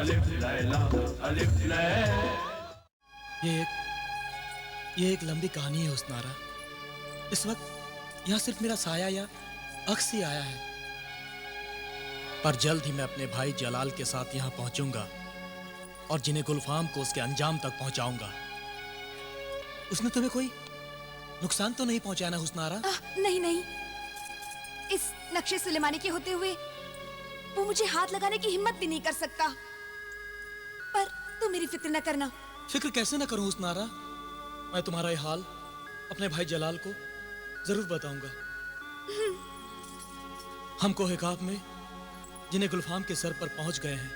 अलिफ लैला अलिफ लैला। ये एक लंबी कहानी है हुस्नारा। इस वक्त यहाँ सिर्फ मेरा साया या अक्स ही आया है, पर जल्द ही मैं अपने भाई जलाल के साथ यहाँ पहुंचूंगा और जिन्हें गुलफाम को उसके अंजाम तक पहुंचाऊंगा। उसने तुम्हें कोई नुकसान तो नहीं पहुंचाया ना हुस्नारा? नहीं नहीं, इस नक्शे सुलेमानी के होते हुए वो मुझे हाथ लगाने की हिम्मत भी नहीं कर सकता। पर तुम मेरी फिक्र न करना। फिक्र कैसे न करूं हुस्नारा? मैं तुम्हारा ये हाल अपने भाई जलाल को जरूर बताऊंगा। हम कोह-ए-काफ में जिन्हें गुलफाम के सर पर पहुंच गए हैं,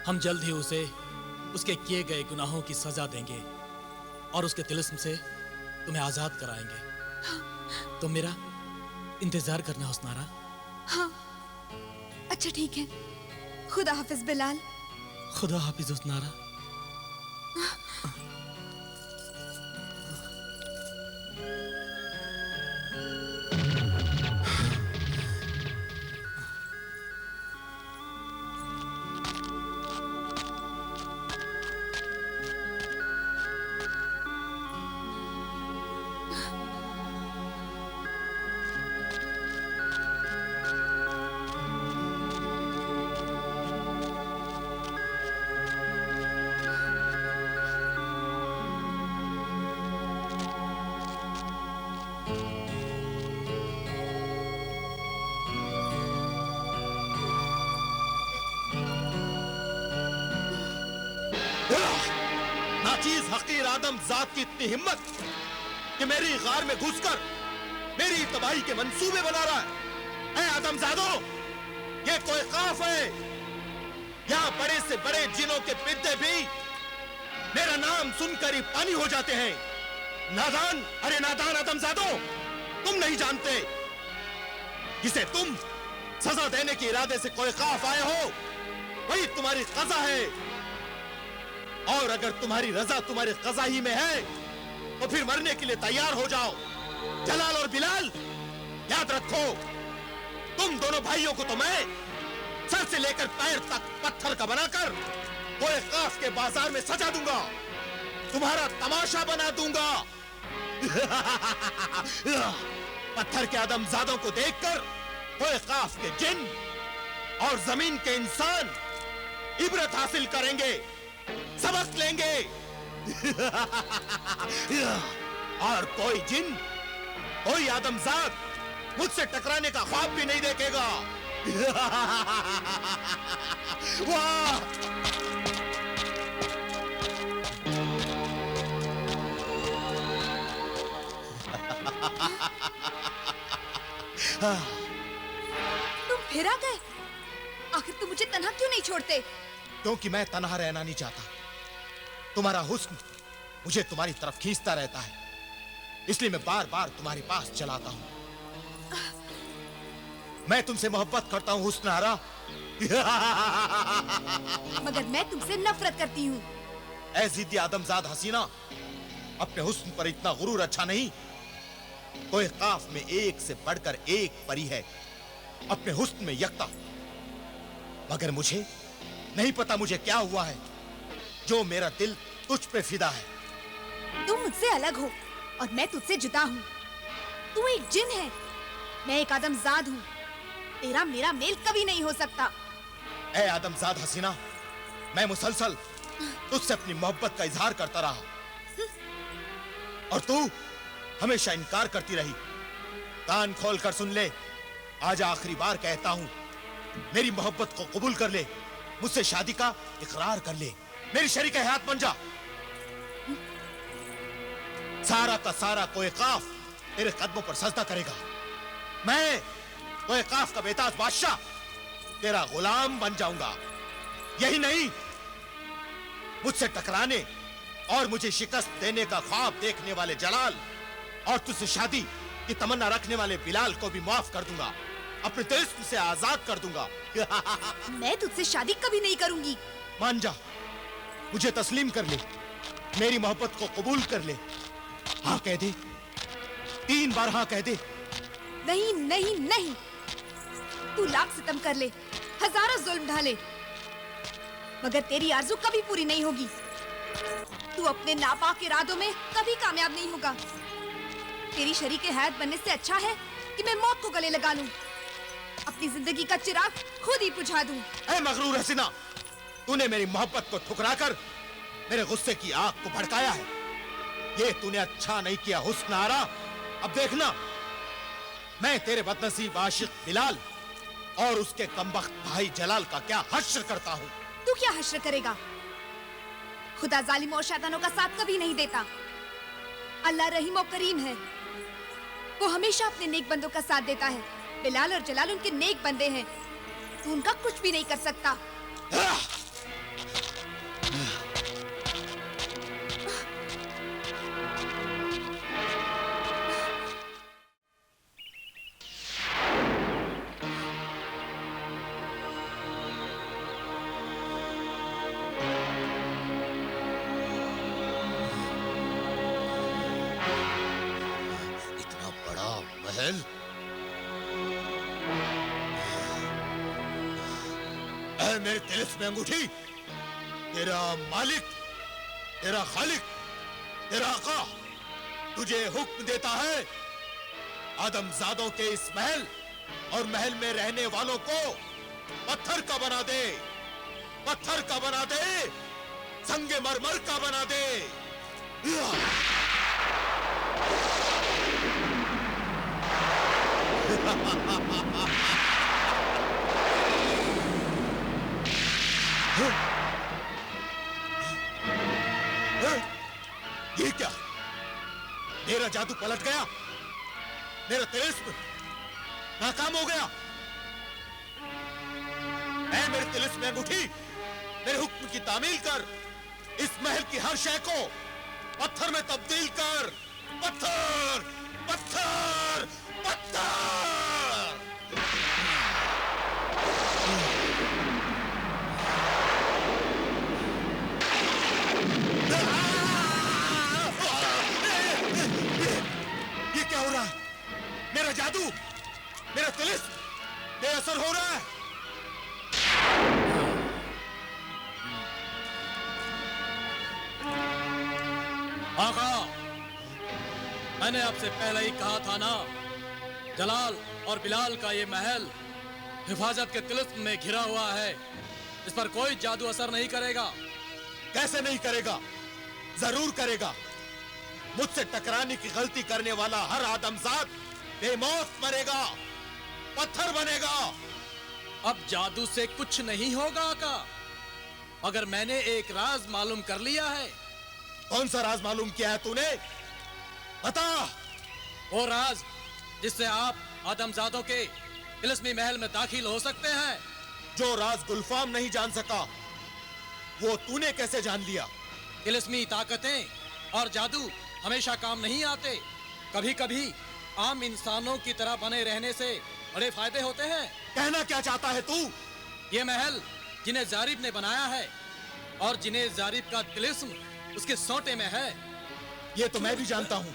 हम जल्द ही उसे उसके किए गए गुनाहों की सजा देंगे और उसके तिलिस्म से तुम्हें आजाद कराएंगे। तुम मेरा इंतजार करना हुस्नारा। हाँ, अच्छा ठीक है। खुदा हाफिज बिलाल। खुदा हाफिज हुस्नारा। नाचीज हकीर आदम जात की इतनी हिम्मत कि मेरी गार में घुसकर मेरी तबाही के मंसूबे बना रहा है। आदमजादो, ये कोई खौफ है? यहाँ बड़े से बड़े जिनों के पिद्दे भी मेरा नाम सुनकर ही पानी हो जाते हैं। नादान, अरे नादान आदमजादो, तुम नहीं जानते जिसे तुम सजा देने के इरादे से कोई खौफ आए हो, वही तुम्हारी कज़ा है। और अगर तुम्हारी रजा तुम्हारी कज़ा ही में है तो फिर मरने के लिए तैयार हो जाओ। जलाल और बिलाल, याद रखो, तुम दोनों भाइयों को तो मैं सर से लेकर पैर तक पत्थर का बनाकर कोह-ए-काफ के बाजार में सजा दूंगा, तुम्हारा तमाशा बना दूंगा। पत्थर के आदमजादों को देखकर कोह-ए-काफ के जिन और जमीन के इंसान इबरत हासिल करेंगे, सबक लेंगे। और कोई जिन, कोई आदमजाद मुझसे टकराने का ख्वाब भी नहीं देखेगा। वाह! तुम फिर आ गए? आखिर तुम मुझे तन्हा क्यों नहीं छोड़ते? क्योंकि मैं तन्हा रहना नहीं चाहता। तुम्हारा हुस्न मुझे तुम्हारी तरफ खींचता रहता है, इसलिए मैं बार बार तुम्हारे पास चलाता हूं। मैं तुमसे मोहब्बत करता हूं हुस्नारा। मगर मैं तुमसे नफरत करती हूँ। ऐ जिद्दी आदमजाद हसीना, अपने हुस्न पर इतना गुरूर अच्छा नहीं। कोह-ए-काफ में एक से बढ़कर एक परी है, अपने हुस्न में यकता। मगर मुझे नहीं पता मुझे क्या हुआ है जो मेरा दिल तुझ पे फिदा है। तुम मुझसे अलग हो और मैं तुझसे जुदा हूँ। तू एक जिन है, मैं एक आदमजाद हूँ। तेरा मेरा मेल कभी नहीं हो सकता। ऐ आदमजाद हसीना, मैं मुसलसल तुझसे अपनी मोहब्बत का इजहार करता रहा और तू हमेशा इनकार करती रही। कान खोल कर सुन ले, आज आखिरी बार कहता हूं, मेरी मोहब्बत को कबूल कर ले, मुझसे शादी का इकरार कर ले, मेरी शरीक हयात बन जा। सारा का सारा कोह-ए-काफ तेरे कदमों पर सजदा करेगा। मैं कोह-ए-काफ का बेताज बादशाह तेरा गुलाम बन जाऊंगा। यही नहीं, मुझसे टकराने और मुझे शिकस्त देने का ख्वाब देखने वाले जलाल और तुझसे शादी की तमन्ना रखने वाले बिलाल को भी माफ कर दूंगा, अपने तिलिस्म से आजाद कर दूंगा। मैं तुझसे शादी कभी नहीं करूंगी। मान जा, मुझे तस्लीम कर ले, मेरी मोहब्बत को कबूल कर ले। हाँ कह दे, 3 बार हाँ कह दे। नहीं नहीं नहीं, तू लाख सितम कर ले, हजारों जुल्म ढाले, मगर तेरी आरज़ू कभी पूरी नहीं होगी। तू अपने नापाक इरादों में कभी कामयाब नहीं होगा। तेरी शरीक हयात बनने से अच्छा है कि मैं मौत को गले लगा लूं, अपनी जिंदगी का चिराग खुद ही बुझा दूं। ऐ मगरूर हसीना, तूने मेरी मोहब्बत को ठुकराकर मेरे गुस्से की आग को भड़काया है। ये तूने अच्छा नहीं किया हुस्न आरा। अब देखना, मैं तेरे बदनसीब आशिक बिलाल और उसके कमबख्त भाई जलाल का क्या हश्र करता हूँ। तू क्या हश्र करेगा? खुदा जालिम और शैतानों का साथ कभी नहीं देता। अल्लाह रहीम और करीम है, वो हमेशा अपने नेक बंदों का साथ देता है। बिलाल और जलाल उनके नेक बंदे हैं, तू उनका कुछ भी नहीं कर सकता। मेरे तिलिस्म में अंगूठी, तेरा मालिक, तेरा खालिक, तेरा आका तुझे हुक्म देता है, आदमजादों के इस महल और महल में रहने वालों को पत्थर का बना दे, पत्थर का बना दे, संगे मरमर का बना दे। ये क्या? मेरा जादू पलट गया, मेरा तिलिस्म नाकाम हो गया। ऐ मेरे तिलिस्म में अंगूठी, मेरे हुक्म की तामील कर, इस महल की हर शय को पत्थर में तब्दील कर। पत्थर, पत्थर, पत्थर। ये क्या हो रहा है? मेरा जादू, मेरा तिलिस्म बेअसर हो रहा है। आका, मैंने आपसे पहले ही कहा था ना, जलाल और बिलाल का ये महल हिफाजत के तिलिस्म में घिरा हुआ है, इस पर कोई जादू असर नहीं करेगा। कैसे नहीं करेगा? जरूर करेगा। मुझसे टकराने की गलती करने वाला हर आदमजाद बेमौत मरेगा, पत्थर बनेगा। अब जादू से कुछ नहीं होगा आका, अगर मैंने एक राज मालूम कर लिया है। कौन सा राज मालूम किया है तूने? बता। वो राज जिससे आप आदमजादों के तिलिस्मी महल में दाखिल हो सकते हैं। जो राज गुलफाम नहीं जान सका, वो तूने कैसे जान लिया? तिलिस्मी ताकतें और जादू हमेशा काम नहीं आते, कभी कभी आम इंसानों की तरह बने रहने से बड़े फायदे होते हैं। कहना क्या चाहता है तू? ये महल जिन्हें जारिब ने बनाया है और जिन्हें जारिब का तिलिस्म उसके सोटे में है, ये तो मैं भी जानता हूँ।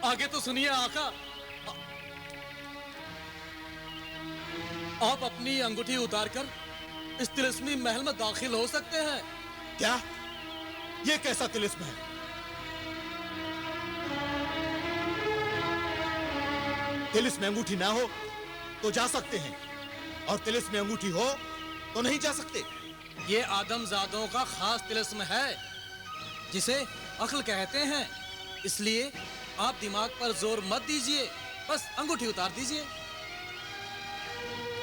आगे तो सुनिए आका। आप अपनी अंगूठी उतारकर इस तिलिस्मी महल में दाखिल हो सकते हैं। क्या? ये कैसा तिलिस्म है? तिलिस्म में अंगूठी ना हो तो जा सकते हैं, और तिलिस्म में अंगूठी हो तो नहीं जा सकते। ये आदमजादों का खास तिलिस्म है जिसे अक्ल कहते हैं, इसलिए आप दिमाग पर जोर मत दीजिए, बस अंगूठी उतार दीजिए।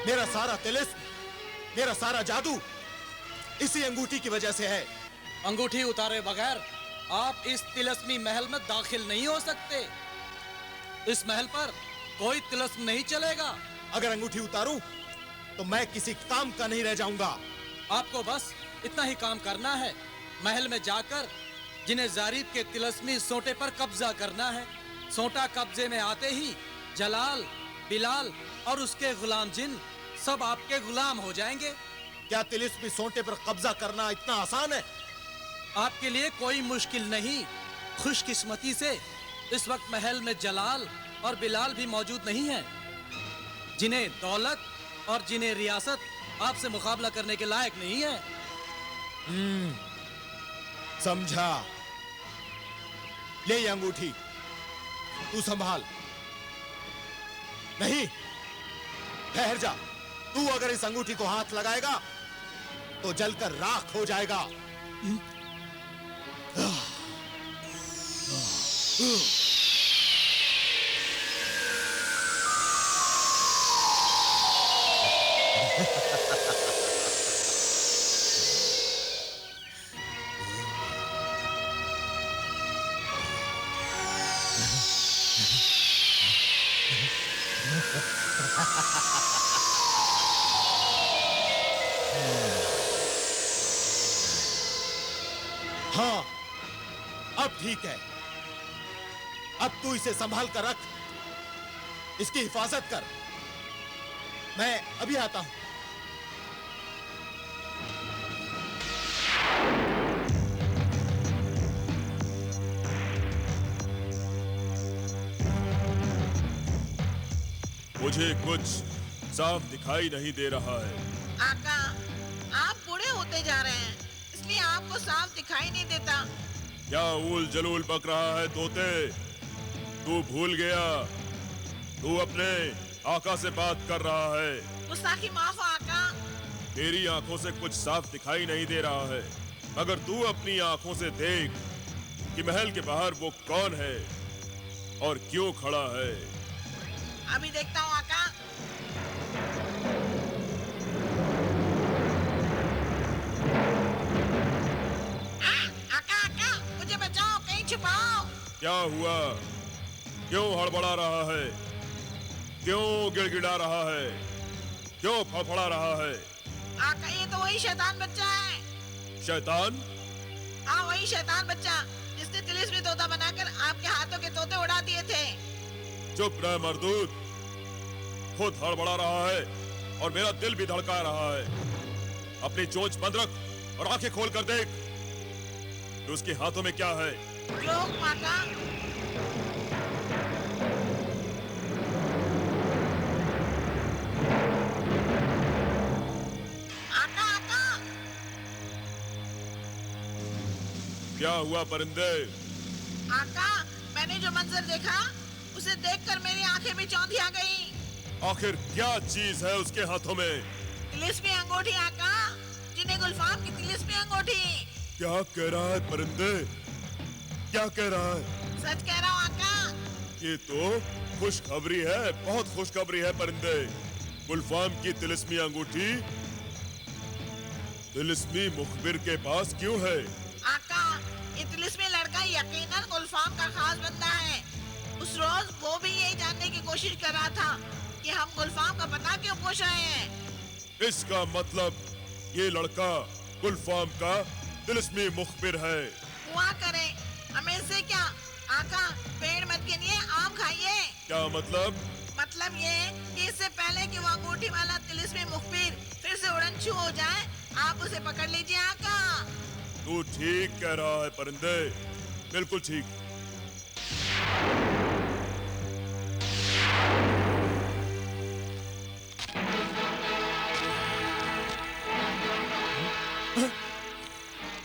मेरा सारा तिलिस्म, मेरा सारा जादू इसी अंगूठी की वजह से है। अंगूठी उतारे बगैर आप इस तिलिस्मी महल में दाखिल नहीं हो सकते। इस महल पर कोई तिलिस्म नहीं चलेगा। अगर अंगूठी उतारूं तो मैं किसी काम का नहीं रह जाऊंगा। आपको बस इतना ही काम करना है, महल में जाकर जिन्हें जारिब के तिलिस्मी सोटे पर कब्जा करना है। सोटा कब्जे में आते ही जलाल, बिलाल और उसके गुलाम जिन सब आपके गुलाम हो जाएंगे। क्या तिलिस्मी सोटे पर कब्जा करना इतना आसान है? आपके लिए कोई मुश्किल नहीं। खुशकिस्मती से इस वक्त महल में जलाल और बिलाल भी मौजूद नहीं हैं, जिन्हें दौलत और जिन्हें रियासत आपसे मुकाबला करने के लायक नहीं है। समझा। ले ये अंगूठी, तू संभाल। नहीं, ठहर जा। तू अगर इस अंगूठी को हाथ लगाएगा तो जलकर राख हो जाएगा। हाँ, अब ठीक है। अब तू इसे संभाल कर रख, इसकी हिफाजत कर। मैं अभी आता हूं। मुझे कुछ साफ दिखाई नहीं दे रहा है। आका, आप बूढ़े होते जा रहे हैं, इसलिए आपको साफ दिखाई नहीं देता। क्या ऊल जलूल बक रहा है तोते? तू भूल गया, तू अपने आका से बात कर रहा है। गुस्ताखी माफ आका। तेरी आंखों से कुछ साफ दिखाई नहीं दे रहा है, मगर तू अपनी आंखों से देख कि महल के बाहर वो कौन है और क्यों खड़ा है। अभी देखता हूँ आका। आका आका, मुझे बचाओ, कहीं छुपाओ। क्या हुआ? क्यों हड़बड़ा रहा है? क्यों गिड़गिड़ा रहा है? क्यों फड़फड़ा रहा है? आका, ये तो वही शैतान बच्चा है। शैतान? हाँ, वही शैतान बच्चा जिसने तिलिस्मी तोता बनाकर आपके हाथों के तोते उड़ा दिए थे। चुप रह मर्दूद, खुद हड़बड़ा रहा है और मेरा दिल भी धड़का रहा है। अपनी चोंच बंद रख और आंखें खोल कर देख कि उसके हाथों में क्या है। जो आका। आका आका। क्या हुआ परिंदे? आका, मैंने जो मंजर देखा उसे देखकर मेरी आंखें भी चौंधिया गई। आखिर क्या चीज है उसके हाथों में? तिलिस्मी अंगूठी आका, जिन्हें गुलफाम की तिलिस्मी अंगूठी। क्या कह रहा है परिंदे? क्या कह रहा है? सच कह रहा हूँ आका। ये तो खुशखबरी है, बहुत खुशखबरी है परिंदे। गुलफाम की तिलिस्मी अंगूठी तिलिस्मी मुखबिर के पास क्यों है? आका, ये तिलिस्मी लड़का यकीनन गुलफाम का खास बंदा है। उस रोज वो भी यही जानने की कोशिश कर रहा था कि हम गुलफाम का पता क्यों पूछ रहे हैं। इसका मतलब ये लड़का गुलफाम का तिलिस्मी मुखबिर है। हुआ करे, हमें इससे क्या। आका, पेड़ मत गिनिए, आम खाइए। क्या मतलब? मतलब ये कि इससे पहले कि वो अंगूठी वाला तिलिस्मी मुखबिर फिर से उड़नछू हो जाए, आप उसे पकड़ लीजिए आका। तू ठीक कह रहा है परिंदे, बिल्कुल ठीक।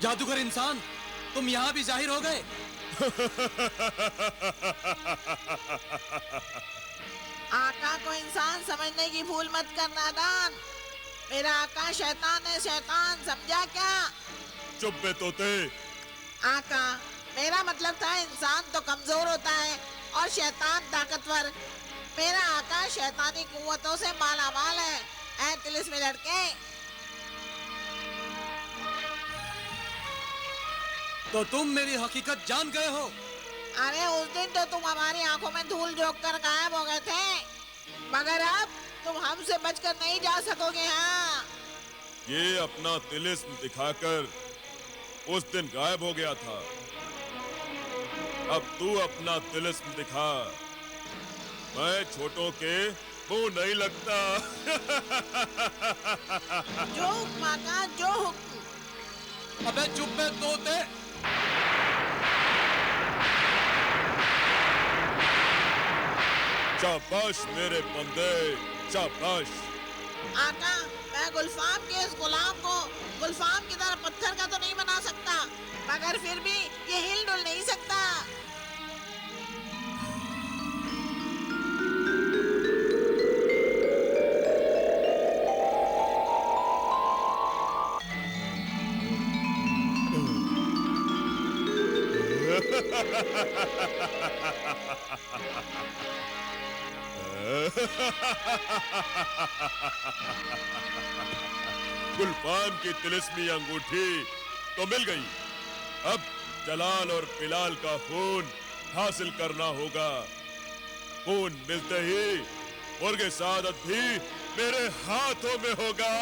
जादूगर इंसान, तुम यहाँ भी जाहिर हो गए। आका को इंसान समझने की भूल मत करना दान। मेरा आका शैतान है, शैतान, समझा क्या? चुप बे तोते। आका, मेरा मतलब था इंसान तो कमजोर होता है और शैतान ताकतवर। मेरा आका शैतानी कुव्वतों से मालामाल है। ऐ तिलिस्मी लड़के, तो तुम मेरी हकीकत जान गए हो। अरे उस दिन तो तुम हमारी आंखों में धूल झोंक कर गायब हो गए थे, मगर अब तुम हमसे बचकर नहीं जा सकोगे। हाँ, ये अपना तिलिस्म दिखाकर उस दिन गायब हो गया था। अब तू अपना तिलिस्म दिखा। मैं छोटों के मुंह नहीं लगता। जो हुक्म आका, जो हुक्म। अबे चुप बे तोते। शाबाश मेरे बंदे, शाबाश। आका, मैं गुलफाम के इस गुलाम को गुलफाम की तरह पत्थर का तो मगर फिर भी ये हिल डुल नहीं सकता। गुलफाम की तिलिस्मी अंगूठी तो मिल गई। अब जलाल और बिलाल का खून हासिल करना होगा। खून मिलते ही मुर्गे सादत भी मेरे हाथों में होगा।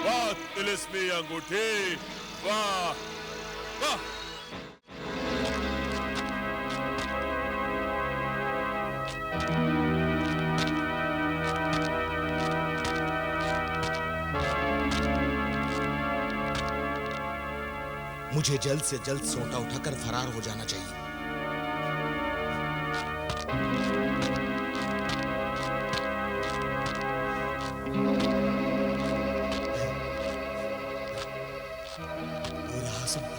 वाह तिलिस्मी अंगूठी, वाह वाह। मुझे जल्द से जल्द सोटा उठाकर फरार हो जाना चाहिए। वो रहा सोटा।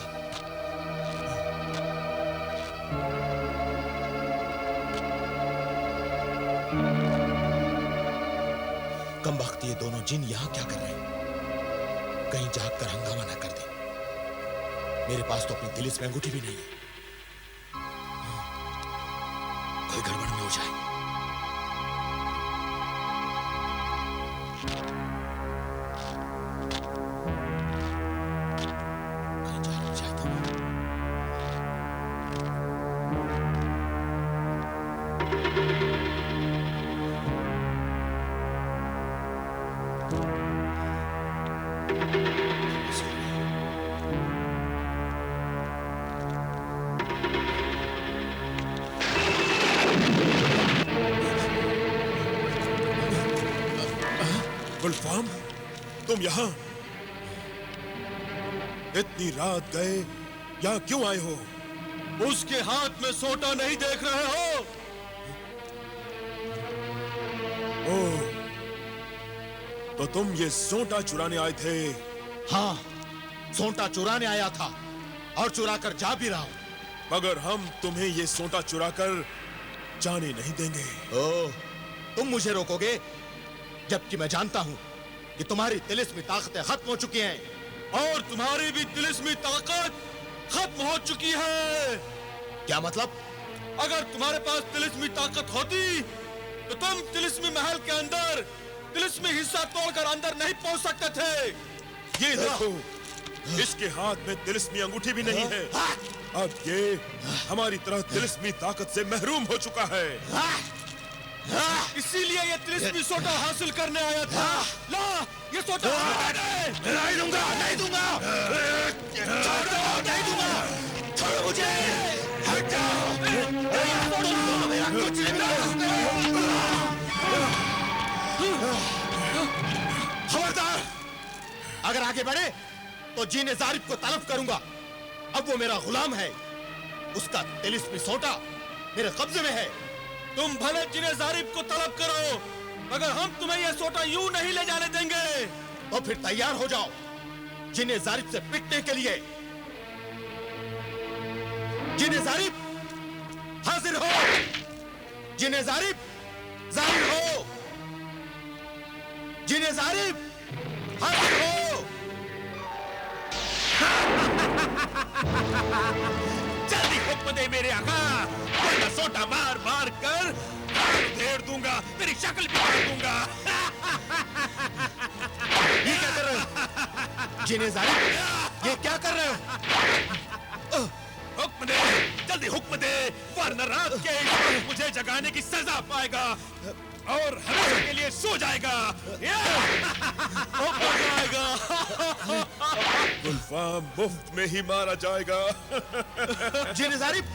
कम वक्त ये दोनों जिन यहां क्या कर रहे हैं? कहीं जाग कर हंगामा ना कर दे। मेरे पास तो अपनी तिलिस्मी अंगूठी भी नहीं है। कोई गड़बड़ में हो जाए। कहीं जाग हो जाए तो। गुलफाम, तुम यहाँ इतनी रात गए, यहाँ क्यों आए हो? उसके हाथ में सोटा नहीं देख रहे हो? ओह, तो तुम ये सोटा चुराने आए थे? हाँ, सोटा चुराने आया था और चुरा कर जा भी रहा हूं। मगर हम तुम्हें ये सोटा चुराकर जाने नहीं देंगे। ओह, तुम मुझे रोकोगे? जबकि मैं जानता हूं कि तुम्हारी तिलिस्मी ताकतें खत्म हो चुकी हैं। और तुम्हारी भी तिलिस्मी ताकत खत्म हो चुकी है। क्या मतलब? अगर तुम्हारे पास तिलिस्मी ताकत होती तो तुम तिलिस्मी महल के अंदर तिलिस्मी हिस्सा तोड़कर अंदर नहीं पहुंच सकते थे। ये देखो, इसके हाथ में तिलिस्मी अंगूठी भी नहीं है। अब ये हमारी तरह तिलिस्मी ताकत से महरूम हो चुका है। इसीलिए ये तिलिस्मी सोटा हासिल करने आया था। ला, ये सोटा नहीं दूंगा, नहीं दूंगा, नहीं दूंगा, छोड़ो मुझे, हट जाओ, मेरा कुछ नहीं। खबरदार, अगर आगे बढ़े तो जीने जारिब को तलब करूंगा। अब वो मेरा गुलाम है। उसका तिलिस्मी सोटा मेरे कब्जे में है। तुम भले जिन्हें जारिब को तलब करो, मगर हम तुम्हें यह सोटा यूं नहीं ले जाने देंगे। तो फिर तैयार हो जाओ जिन्हें जारिब से पिटने के लिए। जिन्हें जारिब, हाजिर हो। जिन्हें जारिब, जाहिर हो। जिन्हें जारिब, हाजिर हो। जल्दी हुक्म दे मेरे आका, वरना सोटा मार मार कर घेर दूंगा, तेरी शक्ल भी काट दूंगा। ये क्या कर रहे हो? जिन्हें जारिब, ये क्या कर रहे हो? हुक्म दे, जल्दी हुक्म दे, वरना रात के इस वक्त मुझे जगाने की सजा पाएगा और हमेशा के लिए सो जाएगा। गुलफाम मुफ्त में ही मारा जाएगा। जिन्हें जारिब,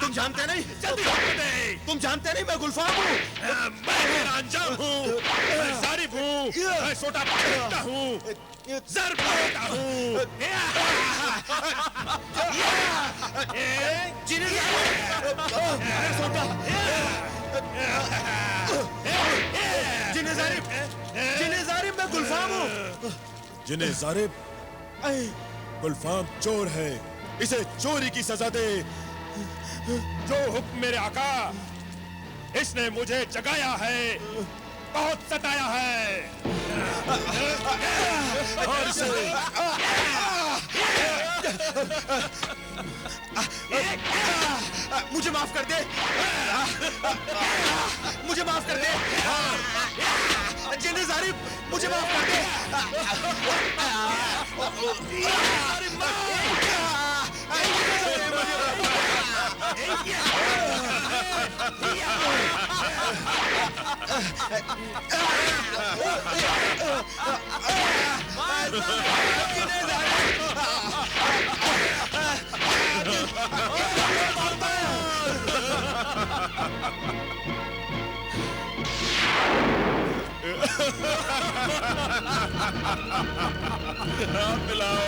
तुम जानते नहीं? जल्दी हुक्म दे। तुम जानते नहीं मैं गुलफाम हूँ। मैं मेरा अंजाम हूँ, मैं जारिब हूँ, मैं सोटा पकड़ता हूँ, ज़र्ब देता हूँ। जिन्हें जारिब, सोटा। जिन्हें जारिब, गुलफाम जिन्हें जारिब गुलफाम चोर है, इसे चोरी की सजा दे। जो हुक्म मेरे आका, इसने मुझे जगाया है, बहुत सताया है। और इसे मुझे माफ कर दे, मुझे माफ कर दे, जिन्हें जारिब मुझे माफ कर दे। पिलाओ।